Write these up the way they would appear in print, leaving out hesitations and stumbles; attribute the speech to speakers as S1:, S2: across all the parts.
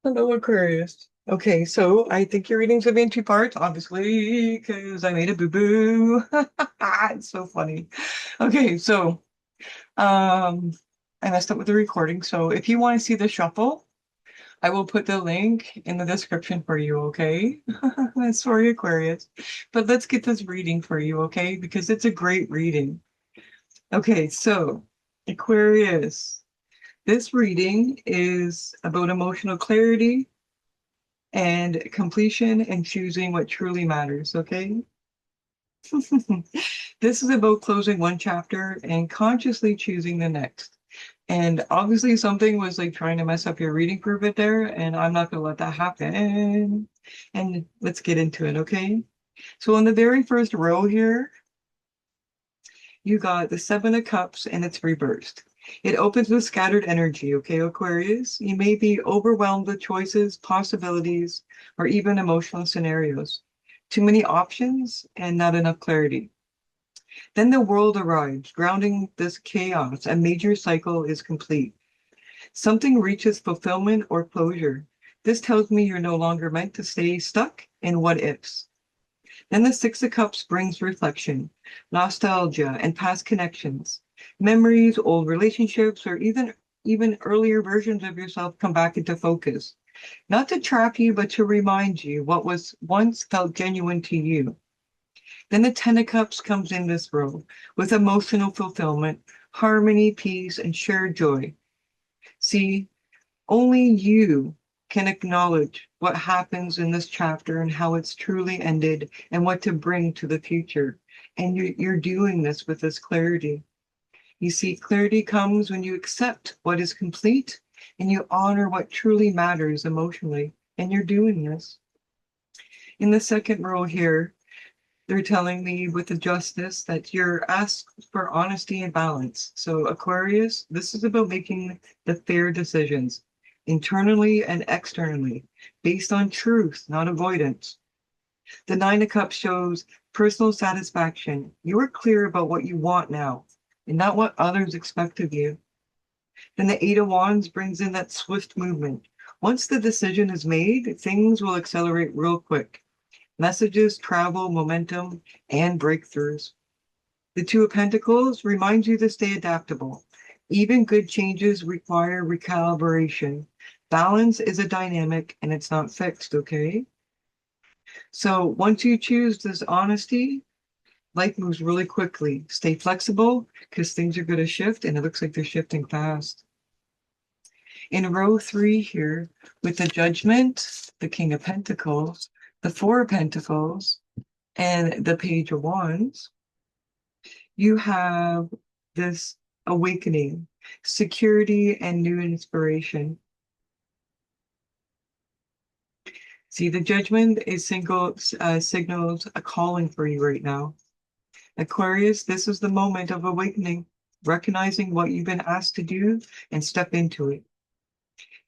S1: Hello, Aquarius. Okay, so I think your readings have been two parts, obviously, because I made a boo-boo. It's so funny. Okay, so um I messed up with the recording. So if you want to see the shuffle, I will put the link in the description for you, okay? Sorry, Aquarius. But let's get this reading for you, okay? Because it's a great reading. Okay, so Aquarius, this reading is about emotional clarity and completion and choosing what truly matters, okay? This is about closing one chapter and consciously choosing the next. And obviously something was like trying to mess up your reading for a bit there, and I'm not gonna let that happen. And let's get into it, okay? So on the very first row here, you got the Seven of Cups and it's reversed. It opens with scattered energy, okay, Aquarius? You may be overwhelmed with choices, possibilities, or even emotional scenarios. Too many options and not enough clarity. Then the world arrives, grounding this chaos. A major cycle is complete. Something reaches fulfillment or closure. This tells me you're no longer meant to stay stuck in what ifs. Then the Six of Cups brings reflection, nostalgia, and past connections. Memories, old relationships, or even earlier versions of yourself come back into focus. Not to trap you, but to remind you what was once felt genuine to you. Then the Ten of Cups comes in this row with emotional fulfillment, harmony, peace, and shared joy. See, only you can acknowledge what happens in this chapter and how it's truly ended and what to bring to the future. And you're doing this with this clarity. You see, clarity comes when you accept what is complete and you honor what truly matters emotionally. And you're doing this. In the second row here, they're telling me with the justice that you're asked for honesty and balance. So, Aquarius, this is about making the fair decisions internally and externally based on truth, not avoidance. The Nine of Cups shows personal satisfaction. You are clear about what you want now and not what others expect of you. Then the Eight of Wands brings in that swift movement. Once the decision is made, things will accelerate real quick. Messages, travel, momentum, and breakthroughs. The Two of Pentacles reminds you to stay adaptable. Even good changes require recalibration. Balance is a dynamic and it's not fixed, okay? So once you choose this honesty, life moves really quickly. Stay flexible because things are going to shift and it looks like they're shifting fast. In row three here, with the Judgment, the King of Pentacles, the Four of Pentacles, and the Page of Wands, you have this awakening, security, and new inspiration. See, the Judgment is signals a calling for you right now. Aquarius, this is the moment of awakening, recognizing what you've been asked to do and step into it.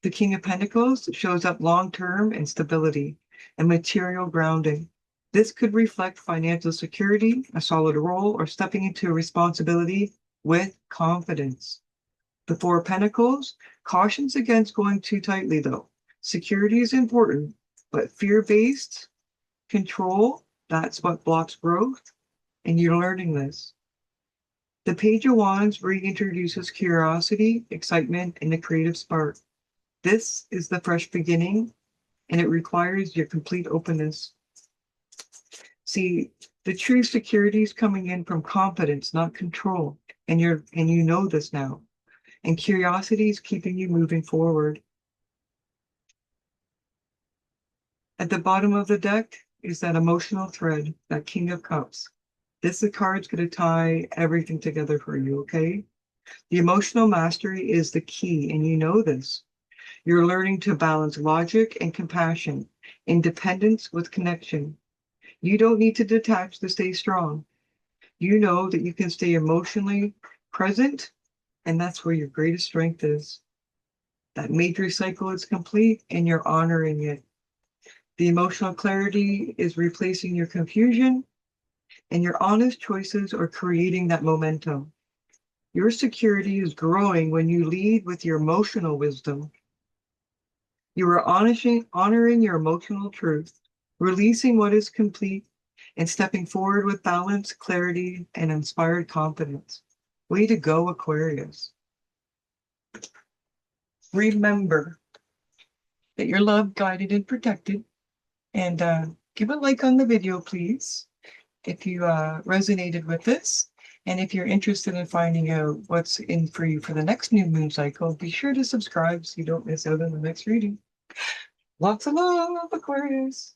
S1: The King of Pentacles shows up long-term and stability and material grounding. This could reflect financial security, a solid role, or stepping into a responsibility with confidence. The Four of Pentacles cautions against going too tightly, though. Security is important, but fear-based control, that's what blocks growth, and you're learning this. The Page of Wands reintroduces curiosity, excitement, and a creative spark. This is the fresh beginning, and it requires your complete openness. See, the true security is coming in from confidence, not control, and you know this now. And curiosity is keeping you moving forward. At the bottom of the deck is that emotional thread, that King of Cups. This card's going to tie everything together for you, okay? The emotional mastery is the key, and you know this. You're learning to balance logic and compassion, independence with connection. You don't need to detach to stay strong. You know that you can stay emotionally present, and that's where your greatest strength is. That major cycle is complete, and you're honoring it. The emotional clarity is replacing your confusion, and your honest choices are creating that momentum. Your security is growing when you lead with your emotional wisdom. You are honoring your emotional truth, releasing what is complete, and stepping forward with balance, clarity, and inspired confidence. Way to go, Aquarius. Remember that you're loved, guided, and protected. And give a like on the video, please, if you resonated with this. And if you're interested in finding out what's in for you for the next new moon cycle, be sure to subscribe so you don't miss out on the next reading. Lots of love, Aquarius.